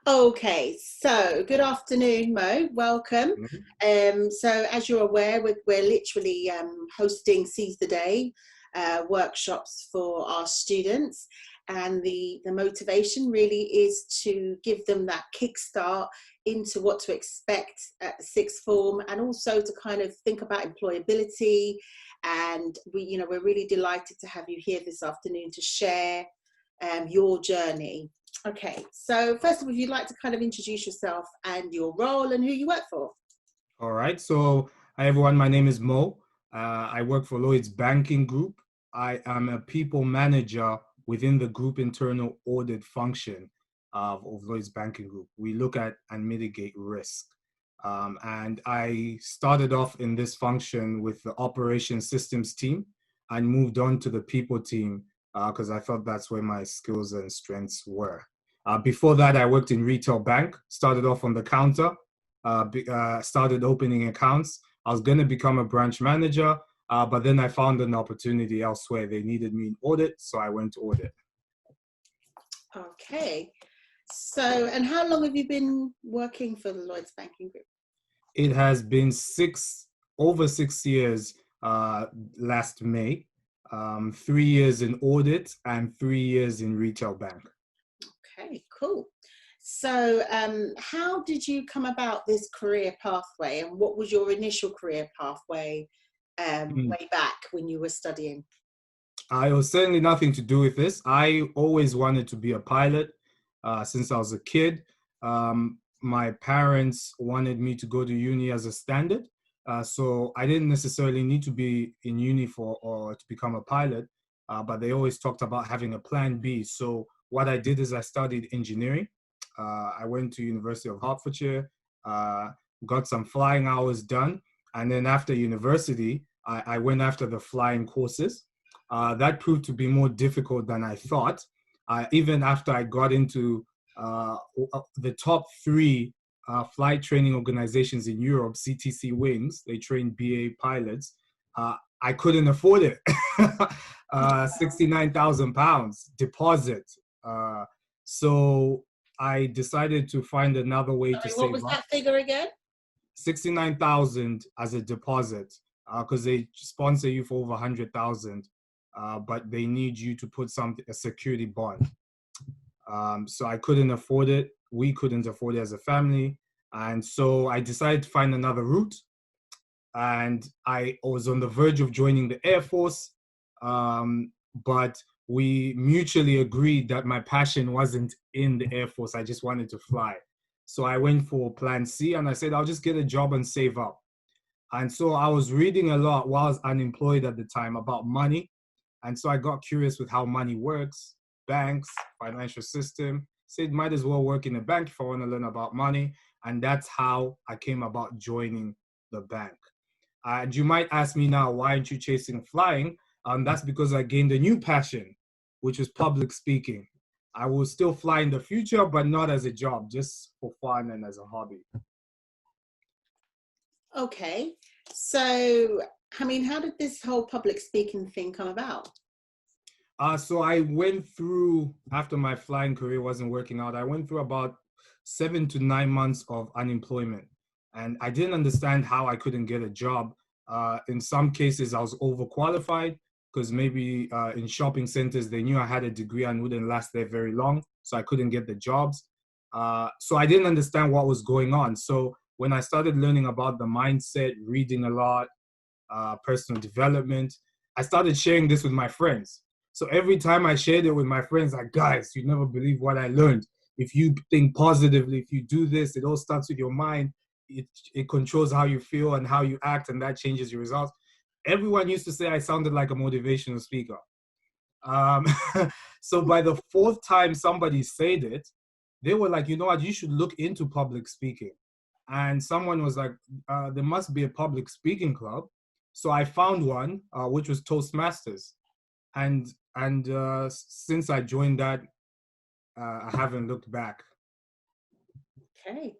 Okay, so good afternoon, Mo. Welcome. Mhm. So, as you're aware, we're literally hosting Seize the Day workshops for our students, and the motivation really is to give them that kickstart into what to expect at sixth form, and also to kind of think about employability. And we're really delighted to have you here this afternoon to share your journey. Okay, so first of all, if you'd like to kind of introduce yourself and your role and who you work for. All right. So, hi everyone. My name is Mo. I work for Lloyds Banking Group. I am a people manager within the group internal audit function of Lloyds Banking Group. We look at and mitigate risk. And I started off in this function with the operations systems team and moved on to the people team because I thought that's where my skills and strengths were. Before that, I worked in retail bank, started off on the counter, started opening accounts. I was going to become a branch manager, but then I found an opportunity elsewhere. They needed me in audit, so I went to audit. Okay, so and how long have you been working for the Lloyds Banking Group? It has been over 6 years last May, 3 years in audit and 3 years in retail bank. Okay, cool. So how did you come about this career pathway, and what was your initial career pathway way back when you were studying? It was certainly nothing to do with this. I always wanted to be a pilot since I was a kid. My parents wanted me to go to uni as a standard. So I didn't necessarily need to be in uni for or to become a pilot, but they always talked about having a plan B. So what I did is I studied engineering. I went to University of Hertfordshire, got some flying hours done. And then after university, I went after the flying courses. That proved to be more difficult than I thought. Even after I got into the top three flight training organizations in Europe, CTC Wings, they train BA pilots. I couldn't afford it. £69,000 deposit. So I decided to find another way to Sorry, what save was up. that figure again? 69,000 as a deposit because they sponsor you for over 100,000, but they need you to put a security bond. So I couldn't afford it. We couldn't afford it as a family, and so I decided to find another route. And I was on the verge of joining the Air Force, but we mutually agreed that my passion wasn't in the Air Force. I just wanted to fly. So I went for plan C and I said, I'll just get a job and save up. And so I was reading a lot while I was unemployed at the time about money. And so I got curious with how money works, banks, financial system. Said, might as well work in a bank if I want to learn about money. And that's how I came about joining the bank. And you might ask me now, why aren't you chasing flying? That's because I gained a new passion, which is public speaking. I will still fly in the future, but not as a job, just for fun and as a hobby. Okay, so I mean, how did this whole public speaking thing come about? So I went through, after my flying career wasn't working out, I went through about 7 to 9 months of unemployment. And I didn't understand how I couldn't get a job. In some cases, I was overqualified because maybe in shopping centers, they knew I had a degree and wouldn't last there very long. So I couldn't get the jobs. So I didn't understand what was going on. So when I started learning about the mindset, reading a lot, personal development, I started sharing this with my friends. So every time I shared it with my friends, like, guys, you never believe what I learned. If you think positively, if you do this, it all starts with your mind. It controls how you feel and how you act, and that changes your results. Everyone used to say I sounded like a motivational speaker. Um, so by the fourth time somebody said it, they were like, you know what, you should look into public speaking. And someone was like, there must be a public speaking club. So I found one, which was Toastmasters. And since I joined that, I haven't looked back. Okay,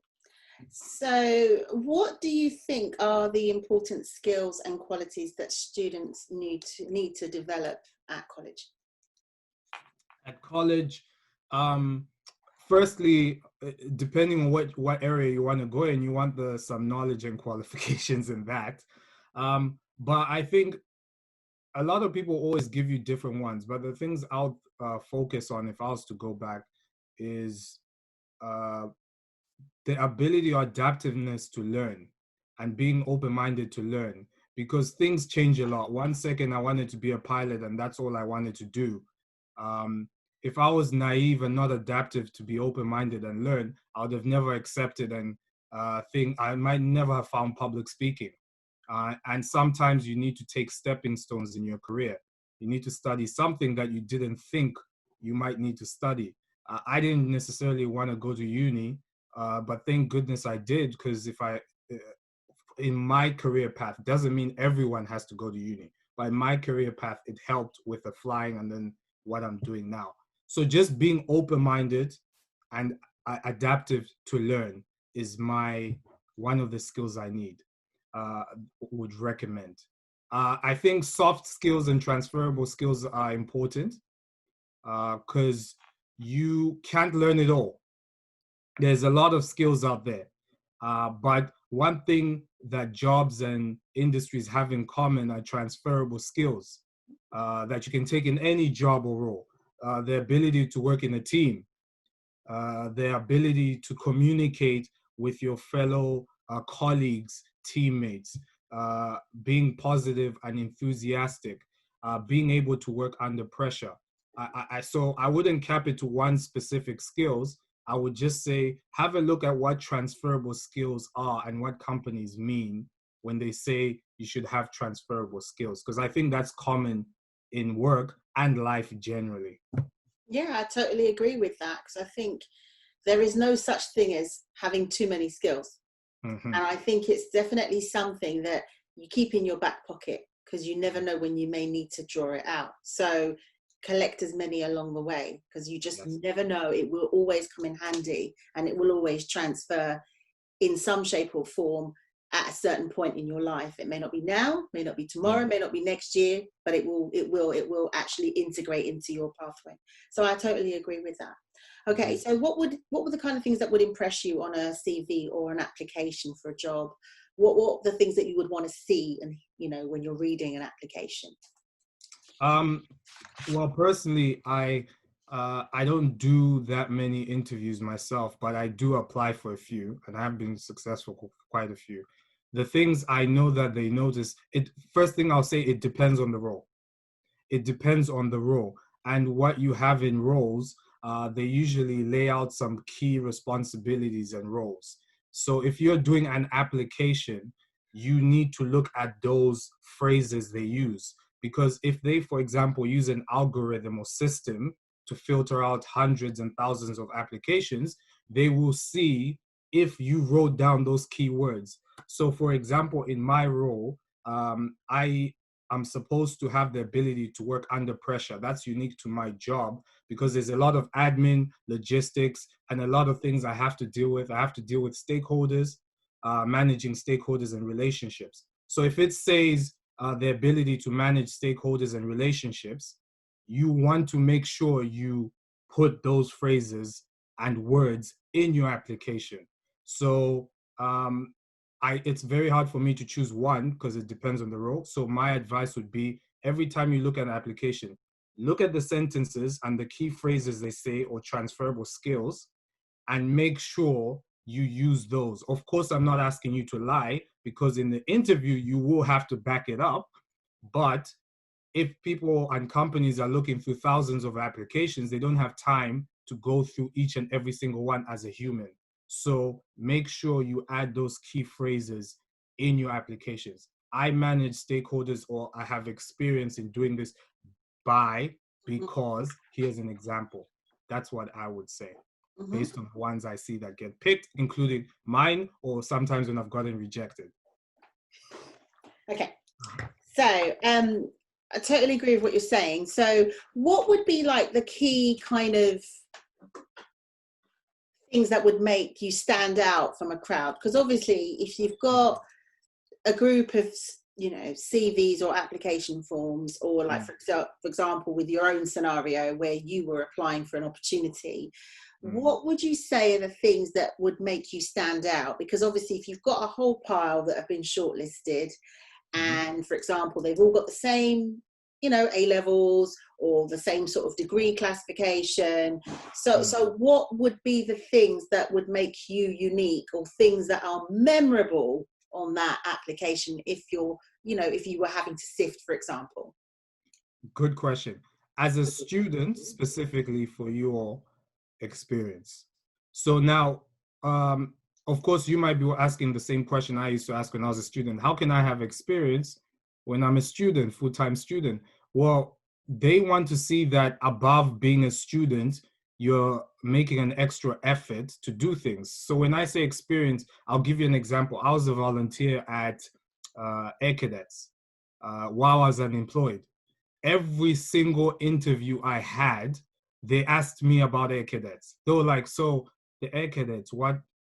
so what do you think are the important skills and qualities that students need to develop at college? At college, firstly, depending on what area you want to go in, you want some knowledge and qualifications in that. But I think a lot of people always give you different ones. But the things I'll focus on if I was to go back is uh, the ability or adaptiveness to learn and being open-minded to learn, because things change a lot. 1 second I wanted to be a pilot and that's all I wanted to do. If I was naive and not adaptive to be open-minded and learn, I would have never accepted and think I might never have found public speaking. And sometimes you need to take stepping stones in your career. You need to study something that you didn't think you might need to study. I didn't necessarily want to go to uni, but thank goodness I did, because in my career path, doesn't mean everyone has to go to uni, but in my career path, it helped with the flying and then what I'm doing now. So just being open-minded and adaptive to learn is one of the skills I need, would recommend. I think soft skills and transferable skills are important, because you can't learn it all. There's a lot of skills out there. But one thing that jobs and industries have in common are transferable skills that you can take in any job or role. The ability to work in a team, the ability to communicate with your fellow colleagues, teammates, being positive and enthusiastic, being able to work under pressure. So I wouldn't cap it to one specific skills. I would just say, have a look at what transferable skills are and what companies mean when they say you should have transferable skills, because I think that's common in work and life generally. Yeah, I totally agree with that, because I think there is no such thing as having too many skills. Mm-hmm. And I think it's definitely something that you keep in your back pocket, because you never know when you may need to draw it out. So collect as many along the way, because you just never know. It will always come in handy, and it will always transfer in some shape or form at a certain point in your life. It may not be now, may not be tomorrow, may not be next year, but it will actually integrate into your pathway. So I totally agree with that. Okay, so what were the kind of things that would impress you on a CV or an application for a job? What the things that you would want to see, and when you're reading an application? Well, personally, I don't do that many interviews myself, but I do apply for a few, and I've been successful for quite a few. The things I know that they notice, first thing I'll say, it depends on the role. It depends on the role and what you have in roles. They usually lay out some key responsibilities and roles. So if you're doing an application, you need to look at those phrases they use. Because if they, for example, use an algorithm or system to filter out hundreds and thousands of applications, they will see if you wrote down those keywords. So for example, in my role, I'm supposed to have the ability to work under pressure. That's unique to my job, because there's a lot of admin, logistics, and a lot of things I have to deal with. I have to deal with stakeholders, managing stakeholders and relationships. So if it says the ability to manage stakeholders and relationships, you want to make sure you put those phrases and words in your application. So it's very hard for me to choose one, because it depends on the role. So my advice would be, every time you look at an application, look at the sentences and the key phrases they say or transferable skills, and make sure you use those. Of course, I'm not asking you to lie, because in the interview, you will have to back it up. But if people and companies are looking through thousands of applications, they don't have time to go through each and every single one as a human. So make sure you add those key phrases in your applications. I manage stakeholders, or I have experience in doing this because here's an example. That's what I would say, based on the ones I see that get picked, including mine, or sometimes when I've gotten rejected. Okay. So I totally agree with what you're saying. So what would be like the key kind of things that would make you stand out from a crowd? Because obviously if you've got a group of CVs or application forms, or like, for example, with your own scenario where you were applying for an opportunity, what would you say are the things that would make you stand out? Because obviously if you've got a whole pile that have been shortlisted, and for example, they've all got the same, A levels or the same sort of degree classification. So what would be the things that would make you unique, or things that are memorable on that application if if you were having to sift, for example? Good question. As a student, specifically for your experience. So now, of course, you might be asking the same question I used to ask when I was a student. How can I have experience when I'm a student, full-time student? Well, they want to see that above being a student, you're making an extra effort to do things. So when I say experience, I'll give you an example. I was a volunteer at Air Cadets while I was unemployed. Every single interview I had, they asked me about Air Cadets. They were like, so the Air Cadets,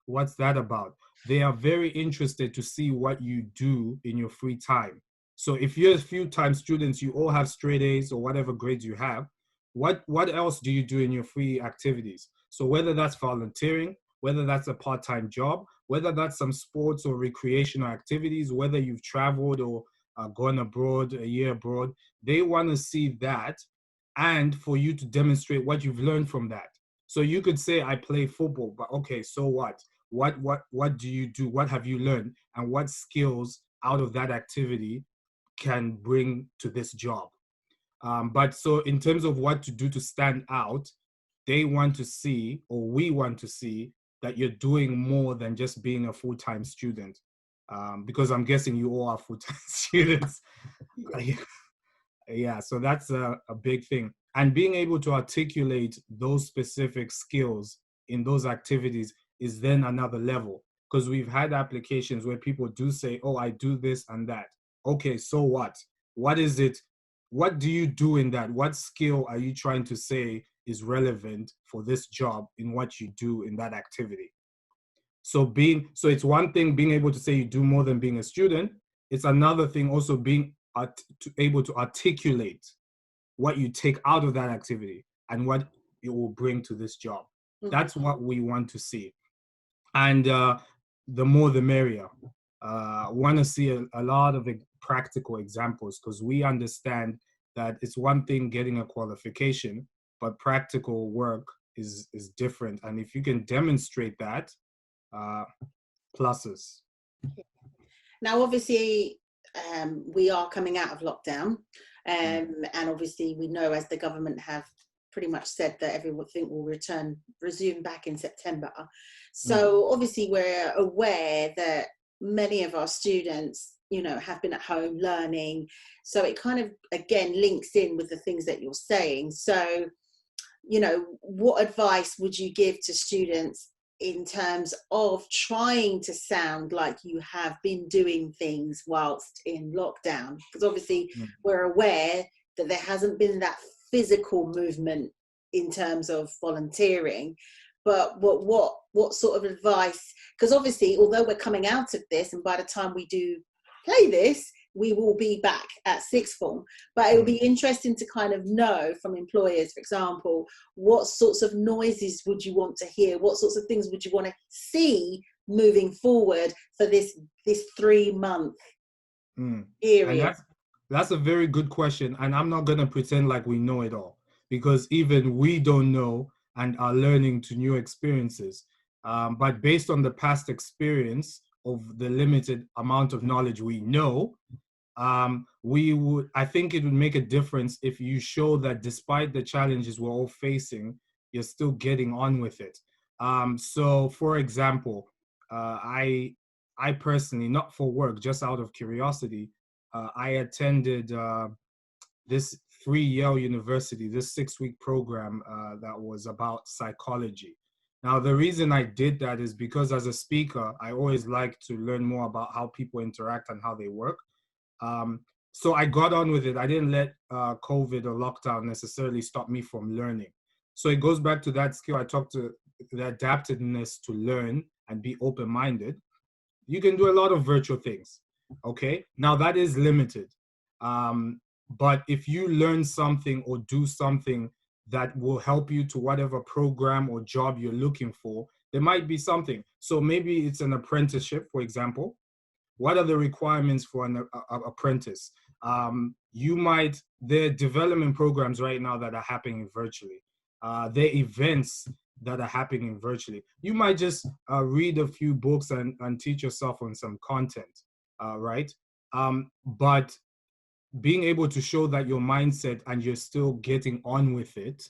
what's that about? They are very interested to see what you do in your free time. So if you're a few-time students, you all have straight A's or whatever grades you have, what else do you do in your free activities? So whether that's volunteering, whether that's a part-time job, whether that's some sports or recreational activities, whether you've traveled or gone abroad, a year abroad, they want to see that, and for you to demonstrate what you've learned from that. So you could say, I play football, but okay, so what? What do you do? What have you learned? And what skills out of that activity can bring to this job? But so in terms of what to do to stand out, they want to see, or we want to see, that you're doing more than just being a full-time student. Because I'm guessing you all are full-time students. Yeah, so that's a big thing. And being able to articulate those specific skills in those activities is then another level. Because we've had applications where people do say, oh, I do this and that. Okay, so what? What is it? What do you do in that? What skill are you trying to say is relevant for this job in what you do in that activity? So it's one thing being able to say you do more than being a student. It's another thing also being able to articulate what you take out of that activity and what it will bring to this job. That's what we want to see. And the more the merrier. Want to see a lot of practical examples, because we understand that it's one thing getting a qualification, but practical work is different. And if you can demonstrate that, pluses. Now, obviously, we are coming out of lockdown, and obviously we know, as the government have pretty much said, that everything will resume back in September. So obviously we're aware that many of our students, have been at home learning. So it kind of, again, links in with the things that you're saying. So, what advice would you give to students in terms of trying to sound like you have been doing things whilst in lockdown? Because obviously we're aware that there hasn't been that physical movement in terms of volunteering, but what sort of advice? Because obviously, although we're coming out of this, and by the time we do play this, we will be back at sixth form, but it will be interesting to kind of know from employers, for example, what sorts of noises would you want to hear? What sorts of things would you want to see moving forward for this 3-month period? And that's a very good question. And I'm not going to pretend like we know it all, because even we don't know and are learning to new experiences. But based on the past experience of the limited amount of knowledge we know, I think it would make a difference if you show that despite the challenges we're all facing, you're still getting on with it. So for example, I personally, not for work, just out of curiosity, I attended this free Yale University, this 6-week program that was about psychology. Now, the reason I did that is because as a speaker, I always like to learn more about how people interact and how they work. So I got on with it. I didn't let COVID or lockdown necessarily stop me from learning. So it goes back to that skill I talked to, the adaptedness to learn and be open-minded. You can do a lot of virtual things. Okay, now that is limited. But if you learn something or do something that will help you to whatever program or job you're looking for, there might be something. So maybe it's an apprenticeship, for example. What are the requirements for an apprentice? There are development programs right now that are happening virtually. There are events that are happening virtually. You might just read a few books and teach yourself on some content, right? But being able to show that your mindset and you're still getting on with it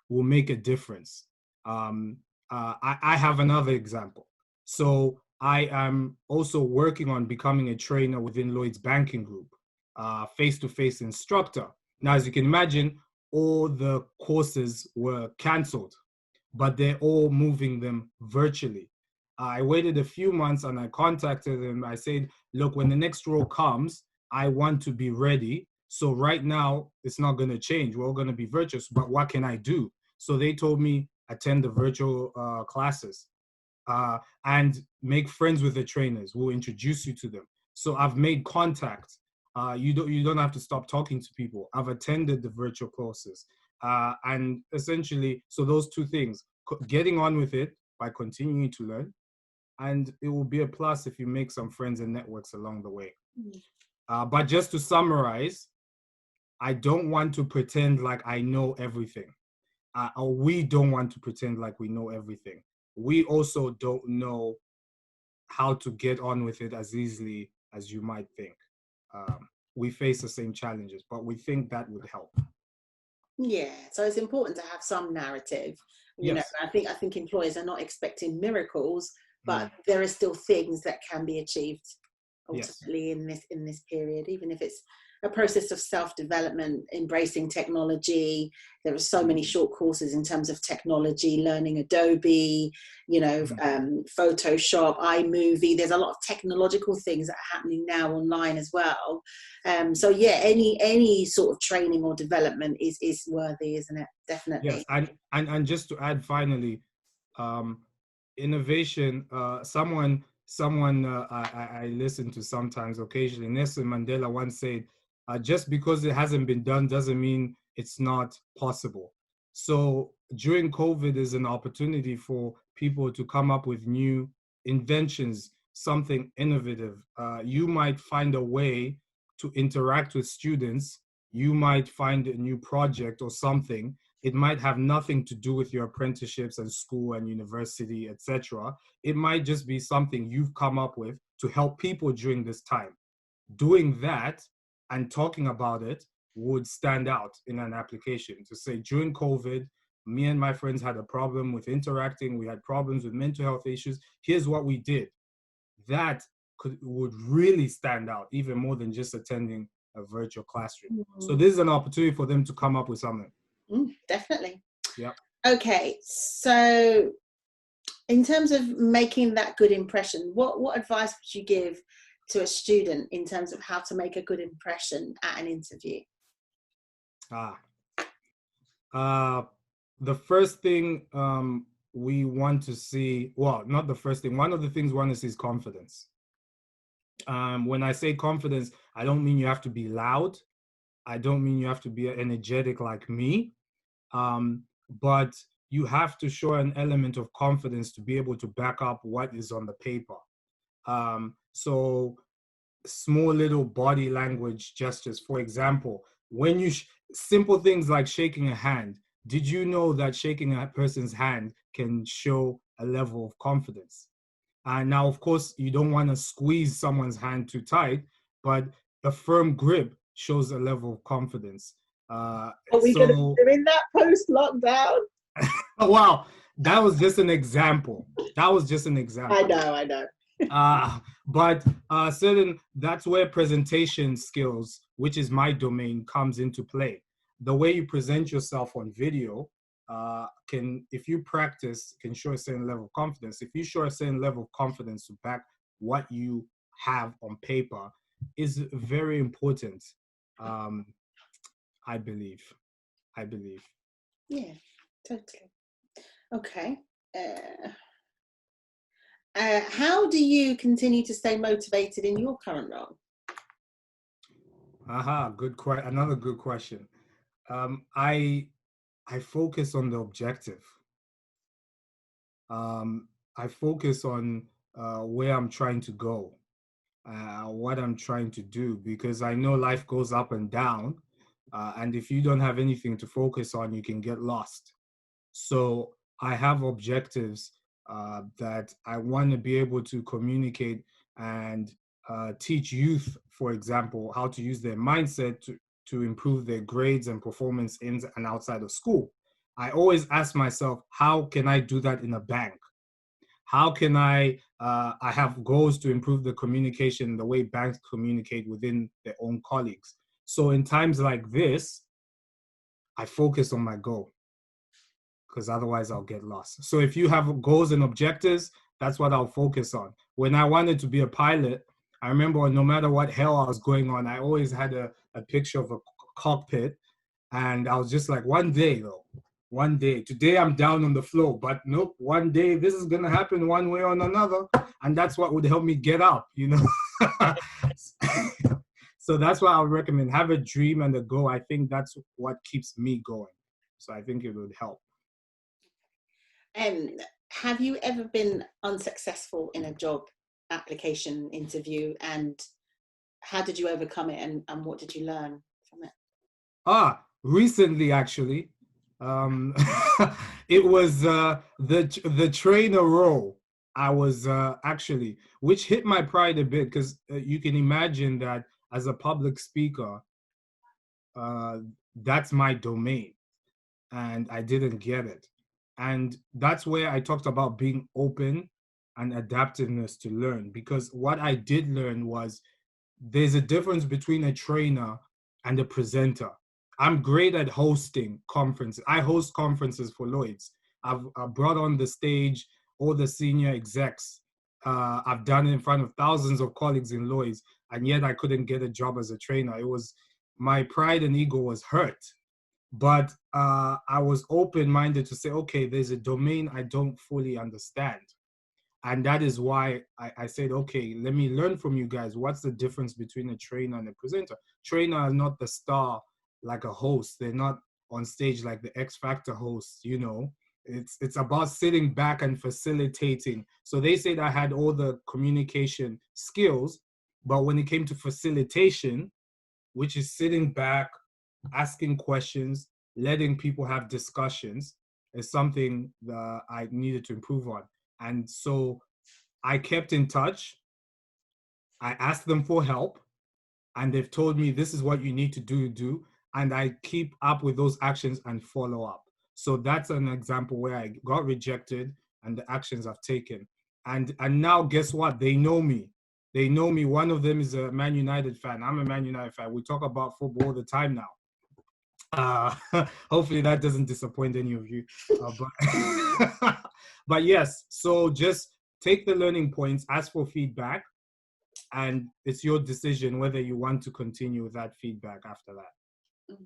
will make a difference. I have another example. So I am also working on becoming a trainer within Lloyds Banking Group, face-to-face instructor. Now, as you can imagine, all the courses were canceled, but they're all moving them virtually. I waited a few months and I contacted them. I said, look, when the next role comes, I want to be ready. So right now, it's not going to change. We're all going to be virtual, but what can I do? So they told me attend the virtual classes and make friends with the trainers. We'll introduce you to them. So I've made contact. You don't have to stop talking to people. I've attended the virtual courses. And essentially, so those two things, getting on with it by continuing to learn, and it will be a plus if you make some friends and networks along the way. But just to summarize, I don't want to pretend like I know everything. Or we don't want to pretend like we know everything. We also don't know how to get on with it as easily as you might think. We face the same challenges, but we think that would help. Yeah, so it's important to have some narrative. You know, Yes. I think employers are not expecting miracles, but there are still things that can be achieved ultimately in this period, even if it's a process of self-development, embracing technology. There are so many short courses in terms of technology, learning Adobe, you know, Photoshop, iMovie. There's a lot of technological things that are happening now online as well. So yeah, any sort of training or development is worthy, isn't it? Definitely. Yes, and just to add finally, innovation. Someone I listen to sometimes, occasionally. Nelson Mandela once said, "Just because it hasn't been done doesn't mean it's not possible." So during COVID is an opportunity for people to come up with new inventions, something innovative. You might find a way to interact with students. You might find a new project or something. It might have nothing to do with your apprenticeships and school and university, etc. It might just be something you've come up with to help people during this time. Doing that and talking about it would stand out in an application to say, during COVID, me and my friends had a problem with interacting. We had problems with mental health issues. Here's what we did. That would really stand out even more than just attending a virtual classroom. So this is an opportunity for them to come up with something. Definitely. Yeah. Okay, so in terms of making that good impression, what advice would you give to a student in terms of how to make a good impression at an interview? The first thing we want to see, well, not the first thing, one of the things we want to see is confidence. When I say confidence, I don't mean you have to be loud. I don't mean you have to be energetic like me. But you have to show an element of confidence to be able to back up what is on the paper. So small little body language gestures, for example, when you simple things like shaking a hand. Did you know that shaking a person's hand can show a level of confidence? And now, of course, you don't want to squeeze someone's hand too tight, but a firm grip shows a level of confidence. Are we going to be doing that post-lockdown? Oh, wow, that was just an example. That was just an example. I know. But that's where presentation skills, which is my domain, comes into play. The way you present yourself on video if you practice, can show a certain level of confidence. If you show a certain level of confidence to back what you have on paper, is very important. I believe. Yeah, totally. Okay. How do you continue to stay motivated in your current role? Aha, another good question. I focus on the objective. I focus on where I'm trying to go, what I'm trying to do, because I know life goes up and down. And if you don't have anything to focus on, you can get lost. So I have objectives that I want to be able to communicate and teach youth, for example, how to use their mindset to improve their grades and performance in and outside of school. I always ask myself, how can I do that in a bank? How can I have goals to improve the communication, the way banks communicate within their own colleagues. So in times like this, I focus on my goal, because otherwise I'll get lost. So if you have goals and objectives, that's what I'll focus on. When I wanted to be a pilot, I remember no matter what hell I was going on, I always had a picture of a cockpit. And I was just like, one day though, one day. Today I'm down on the floor, but nope, one day this is going to happen one way or another. And that's what would help me get up, you know? So that's what I would recommend. Have a dream and a goal. I think that's what keeps me going. So I think it would help. Have you ever been unsuccessful in a job application interview, and how did you overcome it, and what did you learn from it? Recently, actually, it was the trainer role. I was actually, which hit my pride a bit, because you can imagine that as a public speaker, that's my domain, and I didn't get it. And that's where I talked about being open and adaptiveness to learn, because what I did learn was there's a difference between a trainer and a presenter. I'm great at hosting conferences. I host conferences for Lloyds. I've brought on the stage all the senior execs. I've done it in front of thousands of colleagues in Lloyds, and yet I couldn't get a job as a trainer. It was, my pride and ego was hurt. But I was open-minded to say, okay, there's a domain I don't fully understand. And that is why I said, okay, let me learn from you guys. What's the difference between a trainer and a presenter? Trainer is not the star like a host. They're not on stage like the X Factor hosts, you know. It's about sitting back and facilitating. So they said I had all the communication skills, but when it came to facilitation, which is sitting back, asking questions, letting people have discussions, is something that I needed to improve on. And so I kept in touch. I asked them for help, and they've told me this is what you need to do. And I keep up with those actions and follow up. So that's an example where I got rejected and the actions I've taken. And now guess what? They know me. They know me. One of them is a Man United fan. I'm a Man United fan. We talk about football all the time now. Hopefully that doesn't disappoint any of you. But yes, so just take the learning points, ask for feedback, and it's your decision whether you want to continue with that feedback after that.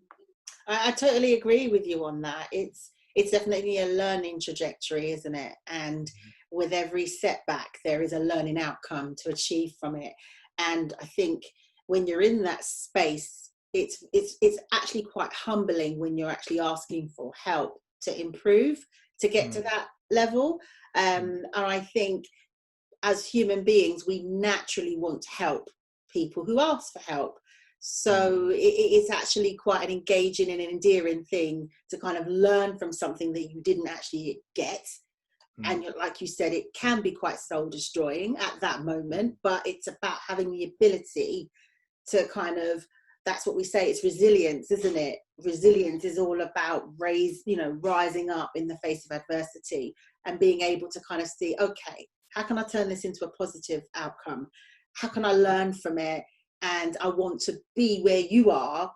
I totally agree with you on that. It's definitely a learning trajectory, isn't it? And with every setback, there is a learning outcome to achieve from it. And I think when you're in that space, it's actually quite humbling when you're actually asking for help to improve, to get to that level. And I think as human beings, we naturally want to help people who ask for help. So it's actually quite an engaging and an endearing thing to kind of learn from something that you didn't actually get. And like you said, it can be quite soul destroying at that moment, but it's about having the ability to kind of, that's what we say, it's resilience, isn't it? Resilience is all about rising up in the face of adversity and being able to kind of see, okay, how can I turn this into a positive outcome? How can I learn from it? And I want to be where you are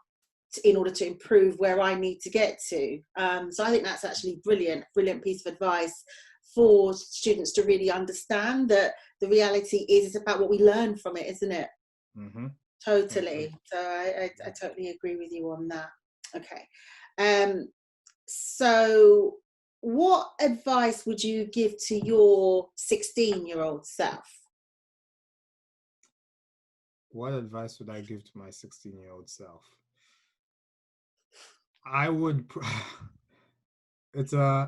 in order to improve where I need to get to. So I think that's actually brilliant piece of advice for students to really understand that the reality is it's about what we learn from it, isn't it? Mm-hmm. Totally. So I totally agree with you on that. Okay. So what advice would you give to your 16-year-old self? What advice would I give to my 16-year-old self? I would,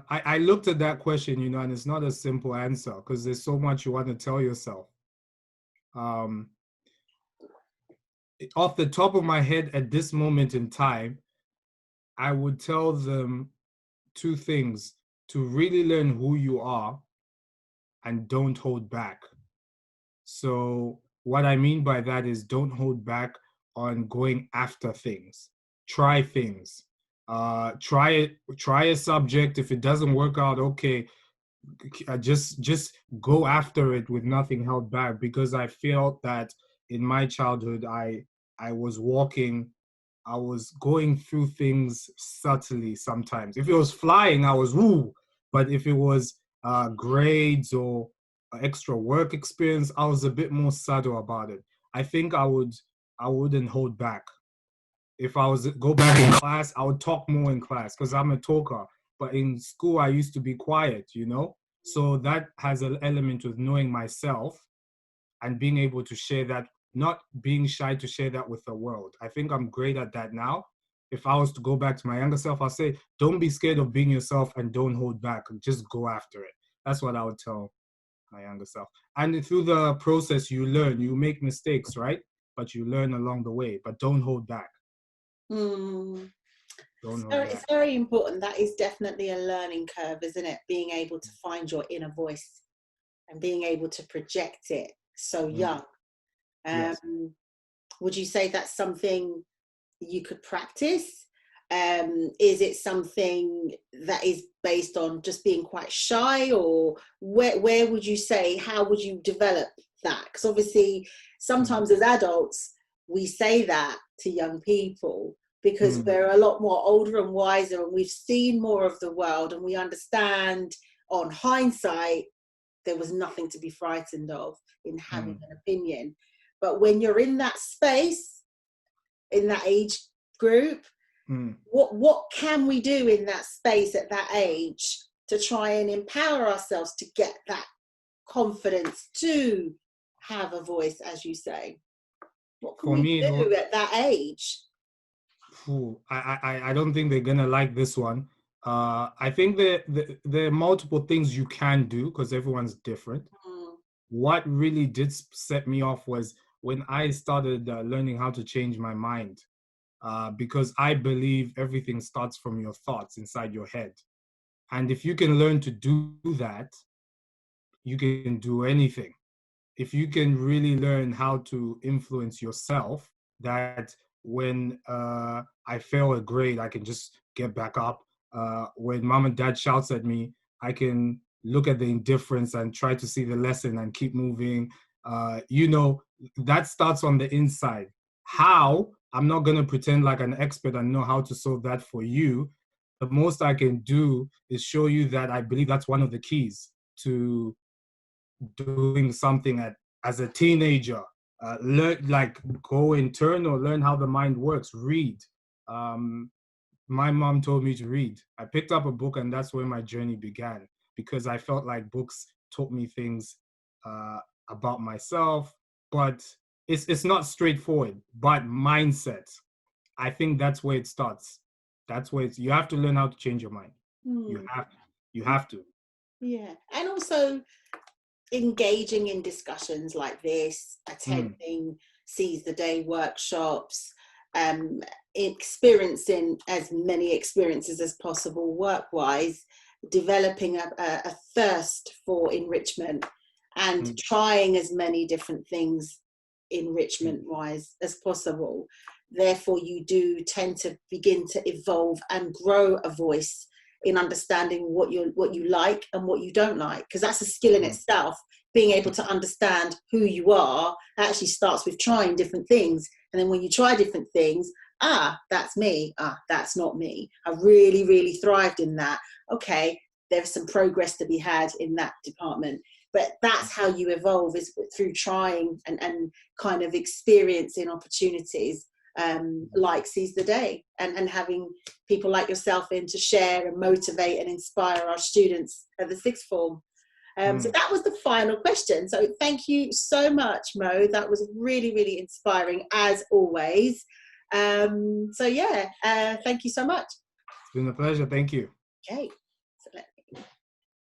I looked at that question, and it's not a simple answer because there's so much you want to tell yourself. Um, Off the top of my head at this moment in time, I would tell them two things: to really learn who you are and don't hold back. So what I mean by that is don't hold back on going after things. Try things. Try a subject. If it doesn't work out, okay, just go after it with nothing held back, because I felt that in my childhood I was going through things subtly sometimes. If it was flying, I was woo, but if it was grades or extra work experience, I was a bit more subtle about it. I think I wouldn't hold back. If I was go back in class, I would talk more in class because I'm a talker. But in school, I used to be quiet. So that has an element with knowing myself and being able to share that, not being shy to share that with the world. I think I'm great at that now. If I was to go back to my younger self, I'll say, don't be scared of being yourself and don't hold back. Just go after it. That's what I would tell my younger self. And through the process, you learn. You make mistakes, right? But you learn along the way. But don't hold back. Mm. Don't So hold it's back. very important. That is definitely a learning curve, isn't it? Being able to find your inner voice and being able to project it so young. Yes. Would you say that's something you could practice? Is it something that is based on just being quite shy, or where would you say, how would you develop that? Because obviously sometimes as adults we say that to young people because we're a lot more older and wiser and we've seen more of the world and we understand on hindsight there was nothing to be frightened of in having an opinion. But when you're in that space, in that age group, what can we do in that space at that age to try and empower ourselves to get that confidence to have a voice, as you say? What can For we me, do at that age? I don't think they're gonna like this one. I think there are multiple things you can do because everyone's different. What really did set me off was when I started learning how to change my mind, because I believe everything starts from your thoughts inside your head. And if you can learn to do that, you can do anything. If you can really learn how to influence yourself, that when I fail a grade, I can just get back up. When mom and dad shouts at me, I can look at the indifference and try to see the lesson and keep moving. That starts on the inside. How? I'm not going to pretend like an expert and know how to solve that for you. The most I can do is show you that I believe that's one of the keys to doing something as a teenager. Learn, like, go internal, learn how the mind works, read. My mom told me to read. I picked up a book and that's where my journey began, because I felt like books taught me things about myself, but it's not straightforward. But mindset, I think that's where it starts. That's where you have to learn how to change your mind. You have to. Yeah. And also engaging in discussions like this, attending Seize the Day workshops, experiencing as many experiences as possible work-wise, developing a thirst for enrichment and trying as many different things enrichment-wise as possible. Therefore, you do tend to begin to evolve and grow a voice in understanding what you like and what you don't like, because that's a skill in itself. Being able to understand who you are actually starts with trying different things, and then when you try different things, that's me, that's not me, I really thrived in that, okay, there's some progress to be had in that department. But that's how you evolve, is through trying and kind of experiencing opportunities. like Seize the Day, and having people like yourself in to share and motivate and inspire our students at the sixth form. So that was the final question. So thank you so much, Mo. That was really, really inspiring as always. So yeah, thank you so much. It's been a pleasure. Thank you. Okay.